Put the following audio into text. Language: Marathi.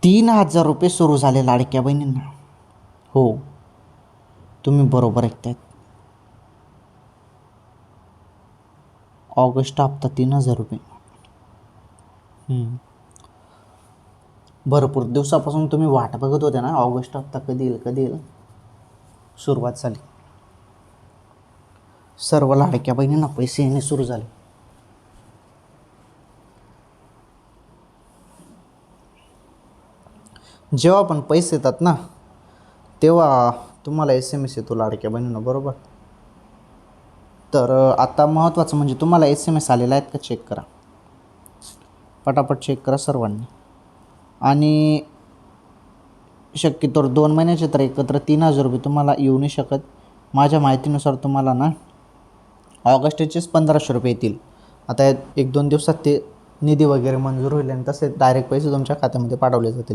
₹3,000 सुरू झाले लाडक्या बहिणींना. हो, तुम्ही बरोबर ऐकतायत. ऑगस्ट हप्ता ₹3,000. भरपूर दिवसापासून तुम्ही वाट बघत होते ना, ऑगस्ट हप्ता कधी येईल कधी येईल. सुरुवात झाली. सर्व लाडक्या बहिणींना पैसे येणे सुरू झाले. जेव्हा पण पैसे येतात ना, तेव्हा तुम्हाला SMS येतो लाडक्या बहिणींना, बरोबर. तर आता महत्त्वाचं म्हणजे तुम्हाला SMS आलेला आहेत का चेक करा. पटापट चेक करा सर्वांनी. आणि शक्यतोवर 2 महिन्याचे तर एकत्र ₹3,000 तुम्हाला येऊ नाही शकत. माझ्या माहितीनुसार तुम्हाला ना ऑगस्टचेच ₹1,500 येतील. आता 1-2 दिवसात ते निधी वगैरे मंजूर होईल आणि तसे डायरेक्ट पैसे तुमच्या खात्यामध्ये पाठवले जातील.